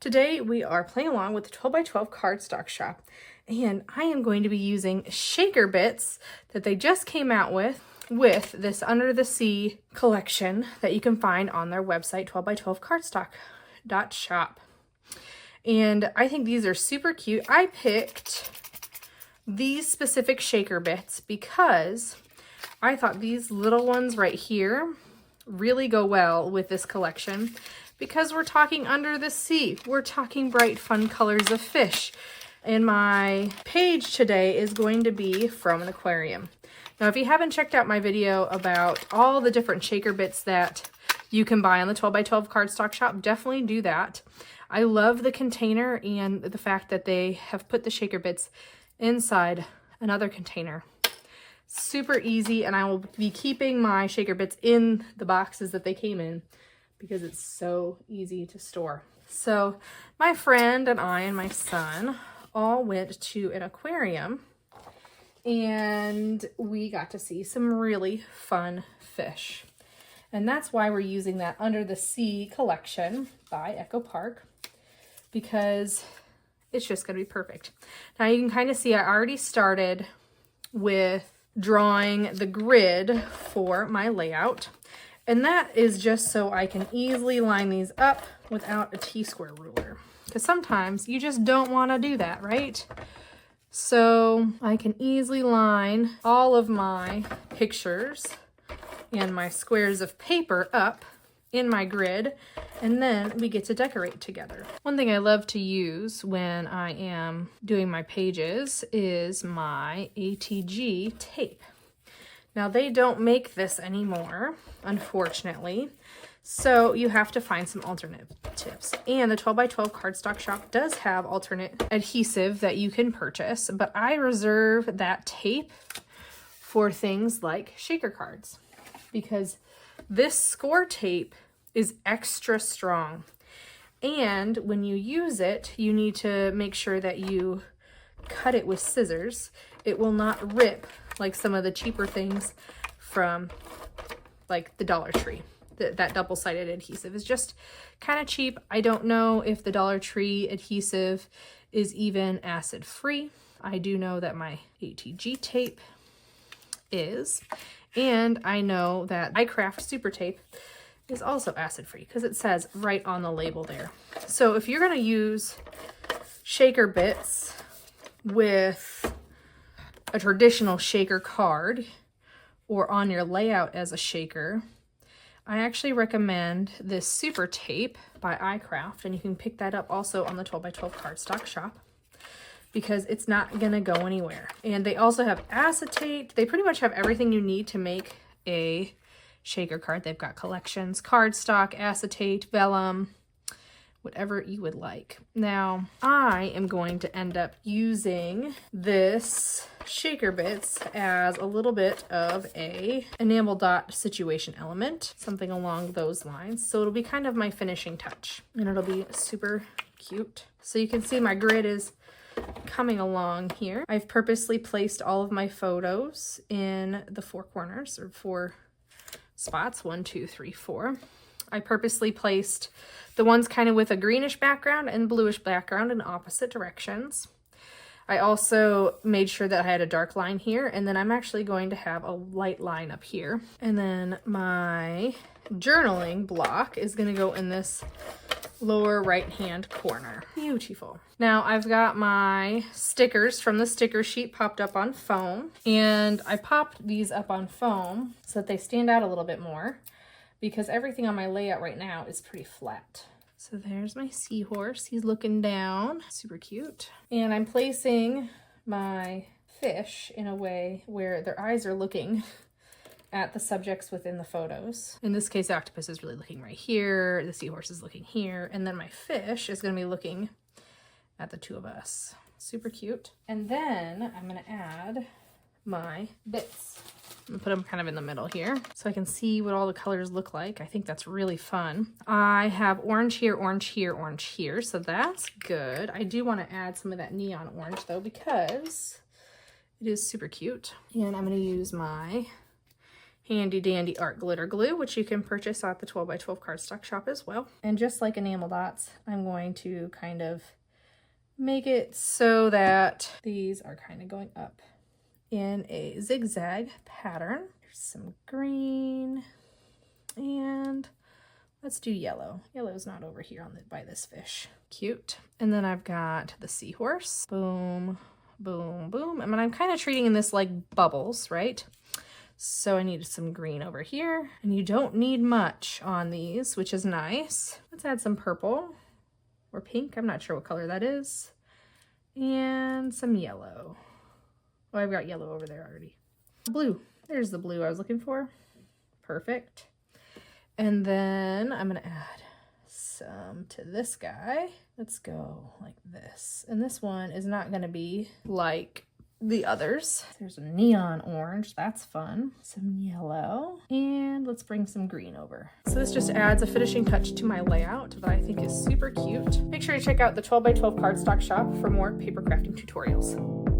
Today we are playing along with the 12 by 12 Cardstock Shop, and I am going to be using shaker bits that they just came out with this Under the Sea collection that you can find on their website, 12 by 12 Cardstock.shop. And I think these are super cute. I picked these specific shaker bits because I thought these little ones right here really go well with this collection because we're talking under the sea. We're talking bright, fun colors of fish. And my page today is going to be from an aquarium. Now, if you haven't checked out my video about all the different shaker bits that you can buy on the 12 by 12 Cardstock Shop, definitely do that. I love the container and the fact that they have put the shaker bits inside another container. Super easy, and I will be keeping my shaker bits in the boxes that they came in because it's so easy to store. So my friend and I and my son all went to an aquarium and we got to see some really fun fish. And that's why we're using that Under the Sea collection by Echo Park, because it's just going to be perfect. Now you can kind of see I already started with drawing the grid for my layout. And that is just so I can easily line these up without a T-square ruler. Because sometimes you just don't want to do that, right? So I can easily line all of my pictures and my squares of paper up in my grid, and then we get to decorate together. One thing I love to use when I am doing my pages is my ATG tape. Now they don't make this anymore, unfortunately, so you have to find some alternatives. And the 12 by 12 Cardstock Shop does have alternate adhesive that you can purchase, but I reserve that tape for things like shaker cards because this score tape is extra strong. And when you use it, you need to make sure that you cut it with scissors. It will not rip like some of the cheaper things from like the Dollar Tree. That double-sided adhesive is just kind of cheap. I don't know if the Dollar Tree adhesive is even acid-free. I do know that my ATG tape is, and I know that iCraft Super Tape is also acid-free because it says right on the label there. So if you're going to use shaker bits with a traditional shaker card or on your layout as a shaker, I actually recommend this Super Tape by iCraft, and you can pick that up also on the 12 by 12 Cardstock Shop because it's not going to go anywhere. And they also have acetate. They pretty much have everything you need to make a shaker card. They've got collections, cardstock, acetate, vellum, whatever you would like. Now, I am going to end up using this shaker bits as a little bit of a enamel dot situation element, something along those lines. So it'll be kind of my finishing touch, and it'll be super cute. So you can see my grid is coming along here. I've purposely placed all of my photos in the four corners, or four spots, 1, 2, 3, 4. I purposely placed the ones kind of with a greenish background and bluish background in opposite directions. I also made sure that I had a dark line here, and then I'm actually going to have a light line up here. And then my journaling block is going to go in this lower right-hand corner. Beautiful. Now I've got my stickers from the sticker sheet popped up on foam, and I popped these up on foam so that they stand out a little bit more, because everything on my layout right now is pretty flat. So there's my seahorse. He's looking down. Super cute. And I'm placing my fish in a way where their eyes are looking at the subjects within the photos. In this case, the octopus is really looking right here. The seahorse is looking here. And then my fish is going to be looking at the two of us. Super cute. And then I'm going to add my bits. I'm gonna put them kind of in the middle here so I can see what all the colors look like. I think that's really fun. I have orange here, orange here, orange here, so that's good. I do want to add some of that neon orange though because it is super cute. And I'm going to use my handy dandy art glitter glue, which you can purchase at the 12 by 12 cardstock shop as well. And just like enamel dots, I'm going to kind of make it so that these are kind of going up in a zigzag pattern. There's some green, and let's do yellow. Yellow's not over here on by this fish. Cute. And then I've got the seahorse. Boom, boom, boom. I mean, I'm kind of treating this like bubbles, right? So I needed some green over here, and you don't need much on these, which is nice. Let's add some purple or pink. I'm not sure what color that is. And some yellow. Oh, I've got yellow over there already. Blue. There's the blue I was looking for. Perfect. And then I'm gonna add some to this guy. Let's go like this. And this one is not gonna be like the others. There's a neon orange, that's fun. Some yellow, and let's bring some green over. So this just adds a finishing touch to my layout that I think is super cute. Make sure to check out the 12 by 12 cardstock shop for more paper crafting tutorials.